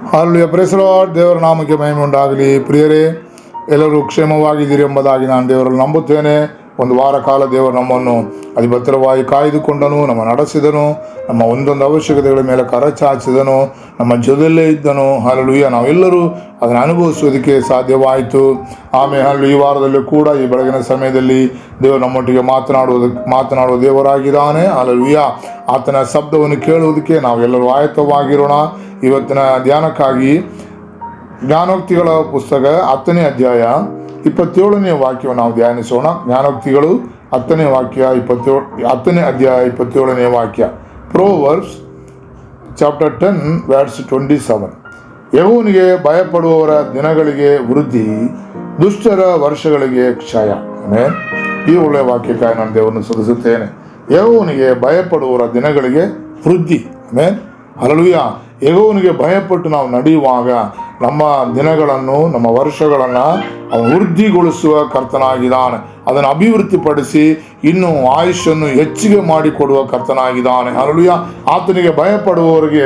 Hallelujah, praise the lord. ದೇವರ ನಾಮಕ್ಕೆ ಮಹಿಮೆ ಉಂಟಾಗಲಿ. ಪ್ರಿಯರೇ, ಎಲ್ಲರೂ ಕ್ಷೇಮವಾಗಿದ್ದೀರಿ ಎಂಬುದಾಗಿ ನಾನು ದೇವರಲ್ಲಿ ನಂಬುತ್ತೇನೆ. ಒಂದು ವಾರ ಕಾಲ ದೇವರು ನಮ್ಮನ್ನು ಅಧಿಭದ್ರವಾಗಿ ಕಾಯ್ದುಕೊಂಡನು, ನಮ್ಮ ನಡೆಸಿದನು, ನಮ್ಮ ಒಂದೊಂದು ಅವಶ್ಯಕತೆಗಳ ಮೇಲೆ ಕರಚಾಚಿದನು, ನಮ್ಮ ಜೊತೆಯಲ್ಲೇ ಇದ್ದನು. ಹಲ್ಲೆಲೂಯಾ, ನಾವೆಲ್ಲರೂ ಅದನ್ನು ಅನುಭವಿಸೋದಕ್ಕೆ ಸಾಧ್ಯವಾಯಿತು. ಆಮೇಲೆ ಈ ವಾರದಲ್ಲೂ ಕೂಡ ಈ ಬೆಳಗಿನ ಸಮಯದಲ್ಲಿ ದೇವರು ನಮ್ಮೊಟ್ಟಿಗೆ ಮಾತನಾಡುವ ದೇವರಾಗಿದ್ದಾನೆ. ಹಲ್ಲೆಲೂಯಾ, ಆತನ ಶಬ್ದವನ್ನು ಕೇಳುವುದಕ್ಕೆ ನಾವೆಲ್ಲರೂ ಆಯತ್ತವಾಗಿರೋಣ. ಇವತ್ತಿನ ಧ್ಯಾನಕ್ಕಾಗಿ ಜ್ಞಾನೋಕ್ತಿಗಳ ಪುಸ್ತಕ 10ನೇ ಅಧ್ಯಾಯ 27ನೇ ವಾಕ್ಯವನ್ನು ನಾವು ಧ್ಯಾನಿಸೋಣ. ಜ್ಞಾನೋಕ್ತಿಗಳು 10ನೇ ಅಧ್ಯಾಯ 27ನೇ ವಾಕ್ಯ. Proverbs chapter 10 verse 27. ಯೆಹೋವನಿಗೆ ಭಯಪಡುವವರ ದಿನಗಳಿಗೆ ವೃದ್ಧಿ, ದುಷ್ಟರ ವರ್ಷಗಳಿಗೆ ಕ್ಷಯ. ಆಮೆನ್. ಈ ಒಳ್ಳೆಯ ವಾಕ್ಯಕ್ಕಾಗಿ ನಾನು ದೇವರನ್ನು ಸ್ತುತಿಸುತ್ತೇನೆ. ಯೆಹೋವನಿಗೆ ಭಯಪಡುವವರ ದಿನಗಳಿಗೆ ವೃದ್ಧಿ. ಆಮೆನ್. ಹಲ್ಲೆಲೂಯಾ. ಯೆಹೋವನಿಗೆ ಭಯಪಟ್ಟು ನಾವು ನಡೆಯುವಾಗ ನಮ್ಮ ದಿನಗಳನ್ನು, ನಮ್ಮ ವರ್ಷಗಳನ್ನು ಅವನು ವೃದ್ಧಿಗೊಳಿಸುವ ಕರ್ತನಾಗಿದ್ದಾನೆ. ಅದನ್ನು ಅಭಿವೃದ್ಧಿಪಡಿಸಿ ಇನ್ನೂ ಆಯುಷನ್ನು ಹೆಚ್ಚಿಗೆ ಮಾಡಿಕೊಡುವ ಕರ್ತನಾಗಿದ್ದಾನೆ. ಹಲ್ಲೆಲೂಯಾ. ಆತನಿಗೆ ಭಯಪಡುವವರಿಗೆ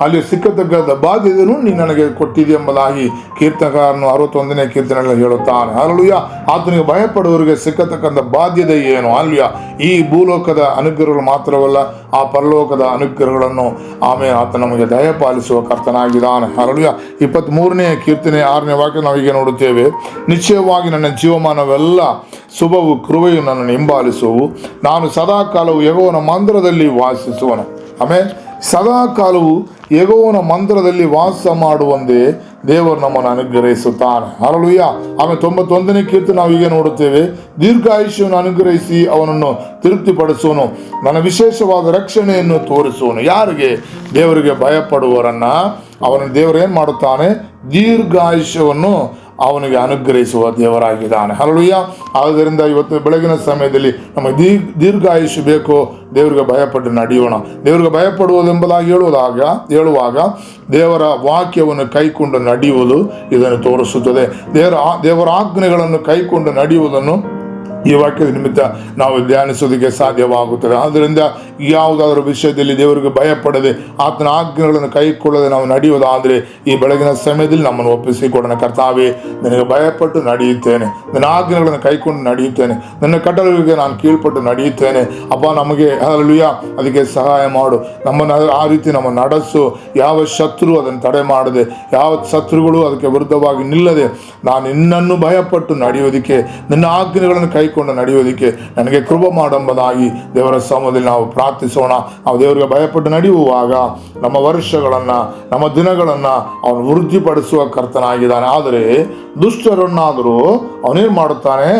ಅಲ್ಲಿ ಸಿಕ್ಕತಕ್ಕಂಥ ಬಾಧ್ಯತೆಯನ್ನು ನೀನು ನನಗೆ ಕೊಟ್ಟಿದೆ ಎಂಬುದಾಗಿ ಕೀರ್ತನಕಾರನು 61ನೇ ಕೀರ್ತನೆಯಲ್ಲಿ ಹೇಳುತ್ತಾನೆ. ಹಲ್ಲೆಲೂಯಾ. ಆತನಿಗೆ ಭಯಪಡುವವರಿಗೆ ಸಿಕ್ಕತಕ್ಕಂಥ ಬಾಧ್ಯತೆ ಏನು? ಹಲ್ಲೆಲೂಯಾ. ಈ ಭೂಲೋಕದ ಅನುಗ್ರಹಗಳು ಮಾತ್ರವಲ್ಲ, ಆ ಪರಲೋಕದ ಅನುಗ್ರಹಗಳನ್ನು ಆತ ನಮಗೆ ದಯಪಾಲಿಸುವ ಕರ್ತನಾಗಿದ್ದಾನೆ. ಹಲ್ಲೆಲೂಯಾ. 23ನೇ ಕೀರ್ತನೆ 6ನೇ ವಾಕ್ಯ ನಾವೀಗ ನೋಡುತ್ತೇವೆ. ನಿಶ್ಚಯವಾಗಿ ನನ್ನ ಜೀವಮಾನವೆಲ್ಲ ಶುಭವು, ಕೃಪೆಯು ನನ್ನನ್ನು ಹಿಂಬಾಲಿಸುವು. ನಾನು ಸದಾಕಾಲವು ಯೆಹೋವನ ಮಂದಿರದಲ್ಲಿ ವಾಸಿಸುವನು. ಆಮೇಲೆ ಸದಾಕಾಲವು ಯೆಹೋವನ ಮಂದಿರದಲ್ಲಿ ವಾಸ ಮಾಡುವಂತೆ ದೇವರು ನಮ್ಮನ್ನು ಅನುಗ್ರಹಿಸುತ್ತಾನೆ. ಹಲ್ಲೆಲೂಯಾ. ಆಮೇಲೆ 91ನೇ ಕೀರ್ತನೆ ನಾವೀಗ ನೋಡುತ್ತೇವೆ. ದೀರ್ಘಾಯುಷ್ಯವನ್ನು ಅನುಗ್ರಹಿಸಿ ಅವನನ್ನು ತೃಪ್ತಿಪಡಿಸುವನು, ನನ್ನ ವಿಶೇಷವಾದ ರಕ್ಷಣೆಯನ್ನು ತೋರಿಸುವನು. ಯಾರಿಗೆ? ದೇವರಿಗೆ ಭಯಪಡುವವರನ್ನ ದೇವರು ಏನು ಮಾಡುತ್ತಾನೆ? ದೀರ್ಘಾಯುಷ್ಯವನ್ನು ಅವನಿಗೆ ಅನುಗ್ರಹಿಸುವ ದೇವರಾಗಿದ್ದಾನೆ. ಹಲ್ಲೆಲೂಯಾ. ಆದ್ದರಿಂದ ಇವತ್ತು ಬೆಳಗಿನ ಸಮಯದಲ್ಲಿ ನಮಗೆ ದೀರ್ಘಾಯುಷ್ಯ ಬೇಕು. ದೇವರಿಗೆ ಭಯಪಟ್ಟು ನಡೆಯೋಣ. ದೇವರಿಗೆ ಭಯಪಡುವುದೆಂಬುದಾಗಿ ಹೇಳುವಾಗ ದೇವರ ವಾಕ್ಯವನ್ನು ಕೈಕೊಂಡು ನಡೆಯುವುದು ಇದನ್ನು ತೋರಿಸುತ್ತದೆ. ದೇವರ ಆಜ್ಞೆಗಳನ್ನು ಕೈಕೊಂಡು ನಡೆಯುವುದನ್ನು ಈ ವಾಕ್ಯದ ನಿಮಿತ್ತ ನಾವು ಧ್ಯಾನಿಸೋದಕ್ಕೆ ಸಾಧ್ಯವಾಗುತ್ತದೆ. ಆದ್ದರಿಂದ ಯಾವುದಾದ್ರೂ ವಿಷಯದಲ್ಲಿ ದೇವರಿಗೆ ಭಯಪಡದೆ ಆತನ ಆಜ್ಞೆಗಳನ್ನು ಕೈಕೊಳ್ಳದೆ ನಾವು ನಡೆಯುವುದಾದರೆ ಈ ಬೆಳಗಿನ ಸಮಯದಲ್ಲಿ ನಮ್ಮನ್ನು ಒಪ್ಪಿಸಿಕೊಡೋಣ. ಕರ್ತಾವೇ, ನಿನಗೆ ಭಯಪಟ್ಟು ನಡೆಯುತ್ತೇನೆ, ನನ್ನ ಆಜ್ಞೆಗಳನ್ನು ಕೈಕೊಂಡು ನಡೆಯುತ್ತೇನೆ, ನನ್ನ ಕಟ್ಟಳೆಗಳಿಗೆ ನಾನು ಕೀಳ್ಪಟ್ಟು ನಡೆಯುತ್ತೇನೆ. ಅಪ್ಪ, ನಮಗೆ ಹಲ್ಲೆಲೂಯಾ ಅದಕ್ಕೆ ಸಹಾಯ ಮಾಡು. ನಮ್ಮನ್ನು ಆ ರೀತಿ ನಮ್ಮ ನಡೆಸು. ಯಾವ ಶತ್ರು ಅದನ್ನು ತಡೆ ಮಾಡದೆ, ಯಾವ ಶತ್ರುಗಳು ಅದಕ್ಕೆ ವಿರುದ್ಧವಾಗಿ ನಿಲ್ಲದೆ ನಾನು ನಿನ್ನನ್ನು ಭಯಪಟ್ಟು ನಡೆಯೋದಕ್ಕೆ, ನಿನ್ನ ಆಜ್ಞೆಗಳನ್ನು ಕೈಕೊಂಡು ನಡೆಯೋದಕ್ಕೆ ನನಗೆ ಕೃಪೆ ಮಾಡೆಂಬುದಾಗಿ ದೇವರ ಸಮ್ಮುಖದಲ್ಲಿ ನಾವು ಪ್ರಾರ್ಥಿಸೋಣ. ನಾವು ದೇವರಿಗೆ ಭಯಪಟ್ಟು ನಡೆಯುವಾಗ ನಮ್ಮ ವರ್ಷಗಳನ್ನು, ನಮ್ಮ ದಿನಗಳನ್ನು ಅವನು ವೃದ್ಧಿಪಡಿಸುವ ಕರ್ತನಾಗಿದ್ದಾನೆ. ಆದರೆ ದುಷ್ಟರನ್ನಾದರೂ ಅವನೇನು ಮಾಡುತ್ತಾನೆ?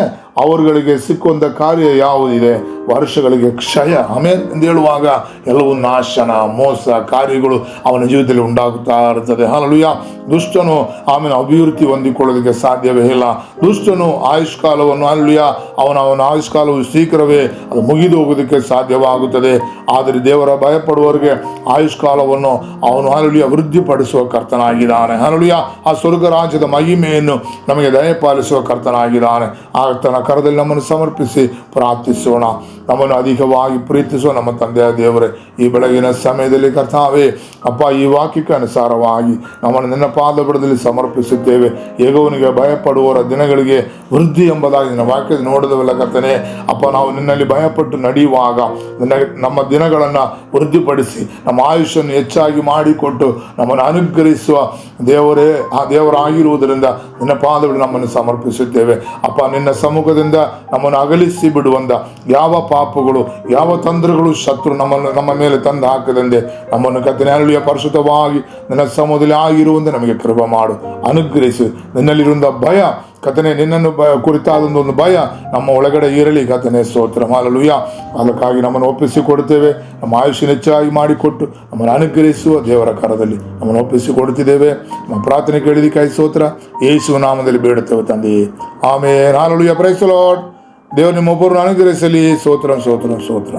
ಅವರುಗಳಿಗೆ ಸಿಕ್ಕುವಂಥ ಕಾರ್ಯ ಯಾವುದಿದೆ? ವರ್ಷಗಳಿಗೆ ಕ್ಷಯ. ಆಮೇಲೆ ಎಂದು ಹೇಳುವಾಗ ಎಲ್ಲವೂ ನಾಶನ, ಮೋಸ ಕಾರ್ಯಗಳು ಅವನ ಜೀವಿತದಲ್ಲಿ ಉಂಟಾಗುತ್ತಾ ಇರ್ತದೆ. ಹಲ್ಲೆಲೂಯಾ. ದುಷ್ಟನು ಅಭಿವೃದ್ಧಿ ಹೊಂದಿಕೊಳ್ಳೋದಕ್ಕೆ ಸಾಧ್ಯವೇ ಇಲ್ಲ. ದುಷ್ಟನು ಆಯುಷ್ಕಾಲವನ್ನು ಅವನ ಆಯುಷ್ಕಾಲವು ಶೀಘ್ರವೇ ಅದು ಮುಗಿದು ಹೋಗೋದಕ್ಕೆ ಸಾಧ್ಯವಾಗುತ್ತದೆ. ಆದರೆ ದೇವರ ಭಯಪಡುವವರಿಗೆ ಆಯುಷ್ಕಾಲವನ್ನು ಅವನು ವೃದ್ಧಿಪಡಿಸುವ ಕರ್ತನಾಗಿದ್ದಾನೆ. ಹಲ್ಲೆಲೂಯಾ. ಆ ಸ್ವರ್ಗ ರಾಜ್ಯದ ಮಹಿಮೆಯನ್ನು ನಮಗೆ ದಯಪಾಲಿಸುವ ಕರ್ತನಾಗಿದ್ದಾನೆ. ಆತನ ಕರದಲ್ಲಿ ನಮ್ಮನ್ನು ಸಮರ್ಪಿಸಿ ಪ್ರಾರ್ಥಿಸೋಣ. ನಮ್ಮನ್ನು ಅಧಿಕವಾಗಿ ಪ್ರೀತಿಸುವ ನಮ್ಮ ತಂದೆಯ ದೇವರೇ, ಈ ಬೆಳಗಿನ ಸಮಯದಲ್ಲಿ ಕರ್ತಾವೇ ಅಪ್ಪ, ಈ ವಾಕ್ಯಕ್ಕೆ ಅನುಸಾರವಾಗಿ ನಮ್ಮನ್ನು ನಿನ್ನ ಪಾದಬುಡದಲ್ಲಿ ಸಮರ್ಪಿಸುತ್ತೇವೆ. ಯೆಹೋವನಿಗೆ ಭಯಪಡುವವರ ದಿನಗಳಿಗೆ ವೃದ್ಧಿ ಎಂಬುದಾಗಿ ನಿನ್ನ ವಾಕ್ಯದ ನೋಡಿದವಲ್ಲ ಕರ್ತನೆ. ಅಪ್ಪ, ನಾವು ನಿನ್ನಲ್ಲಿ ಭಯಪಟ್ಟು ನಡೆಯುವಾಗ ನಮ್ಮ ದಿನಗಳನ್ನು ವೃದ್ಧಿಪಡಿಸಿ ನಮ್ಮ ಆಯುಷ್ಯನ್ನು ಹೆಚ್ಚಾಗಿ ಮಾಡಿಕೊಟ್ಟು ನಮ್ಮನ್ನು ಅನುಗ್ರಹಿಸುವ ದೇವರೇ, ಆ ದೇವರಾಗಿರುವುದರಿಂದ ನಿನ್ನ ಪಾದಗಳು ನಮ್ಮನ್ನು ಸಮರ್ಪಿಸುತ್ತೇವೆ. ಅಪ್ಪ, ನಿನ್ನ ಸಮ್ಮುಖದಿಂದ ನಮ್ಮನ್ನು ಅಗಲಿಸಿ ಬಿಡುವಂಥ ಯಾವ ಪಾಪಗಳು, ಯಾವ ತಂತ್ರಗಳು ಶತ್ರು ನಮ್ಮ ಮೇಲೆ ತಂದು ಹಾಕದಂತೆ ನಮ್ಮನ್ನು ಕರ್ತನೇ ಹಲ್ಲೆಲೂಯಾ ಪರಿಶುದ್ಧವಾಗಿ ನಿನ್ನ ಸಮ್ಮುಖದಲ್ಲಿ ಆಗಿರುವಂತೆ ನಮಗೆ ಕೃಪೆ ಮಾಡು, ಅನುಗ್ರಹಿಸು. ನಿನ್ನಲ್ಲಿರುವಂಥ ಭಯ ಕರ್ತನೇ, ನಿನ್ನನ್ನು ಕುರಿತಾದ ಒಂದು ಭಯ ನಮ್ಮ ಒಳಗಡೆ ಇರಲಿ ಕರ್ತನೇ. ಸ್ತೋತ್ರ. ಹಲ್ಲೆಲೂಯಾ. ಅದಕ್ಕಾಗಿ ನಮ್ಮನ್ನು ಒಪ್ಪಿಸಿಕೊಡ್ತೇವೆ. ನಮ್ಮ ಆಯುಷ್ಯ ಹೆಚ್ಚಾಗಿ ಮಾಡಿಕೊಟ್ಟು ನಮ್ಮನ್ನು ಅನುಗ್ರಹಿಸುವ ದೇವರ ಕರದಲ್ಲಿ ನಮ್ಮನ್ನು ಒಪ್ಪಿಸಿಕೊಡ್ತಿದ್ದೇವೆ. ನಮ್ಮ ಪ್ರಾರ್ಥನೆ ಕೇಳಿದಕ್ಕಾಗಿ ಸ್ತೋತ್ರ. ಯೇಸುವಿನ ನಾಮದಲ್ಲಿ ಬೇಡುತ್ತೇವೆ ತಂದೆಯೇ, amen. Hallelujah. Praise the Lord. ದೇವರು ನಿಮ್ಮೊಬ್ಬರನ್ನು ಅನುಗ್ರಹಿಸಲಿ. ಸ್ತೋತ್ರ, ಸ್ತೋತ್ರ, ಸ್ತೋತ್ರ.